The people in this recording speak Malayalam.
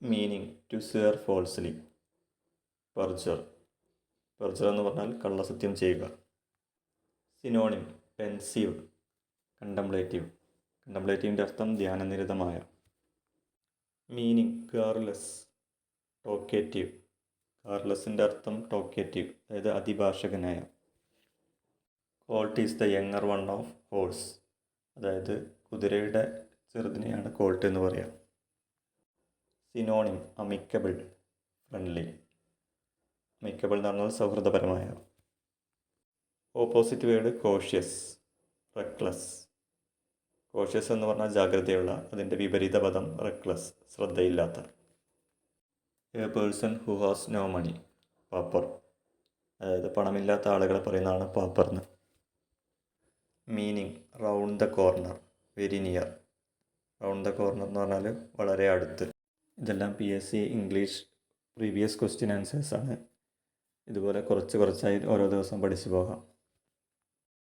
Meaning to swear falsely, perjure. Perjure എന്ന് പറഞ്ഞാൽ കള്ളസത്യം ചെയ്യുക. Synonym പെൻസീവ്, contemplative. കണ്ടംപ്ലേറ്റീവിൻ്റെ അർത്ഥം ധ്യാനനിരതമായ. Meaning ഗാർലെസ്, talkative. ഗാർലെസ്സിൻ്റെ അർത്ഥം ടോക്കേറ്റീവ്, അതായത് അതിഭാഷകനായ. Colt is the younger one of horse, അതായത് കുതിരയുടെ ചെറുതിനെയാണ് കോൾട്ട് എന്ന് പറയാം. Synonym amicable, friendly. അമിക്കബിൾ എന്ന് പറഞ്ഞാൽ സൗഹൃദപരമായ. Opposite word cautious, reckless. Cautious എന്ന് പറഞ്ഞാൽ ജാഗ്രതയുള്ള, അതിൻ്റെ വിപരീത പദം റെക്ലസ്, ശ്രദ്ധയില്ലാത്ത. A person who has no money, pauper. അതായത് പണമില്ലാത്ത ആളുകളെ പറയുന്നതാണ് പാപ്പർന്ന്. Meaning round the corner, very near. Round the corner എന്ന് പറഞ്ഞാൽ വളരെ അടുത്ത്. ഇതെല്ലാം PSC ഇംഗ്ലീഷ് പ്രീവിയസ് ക്വസ്റ്റ്യൻ ആൻസേഴ്സാണ്. ഇതുപോലെ കുറച്ചായി ഓരോ ദിവസം പഠിച്ചു പോകാം.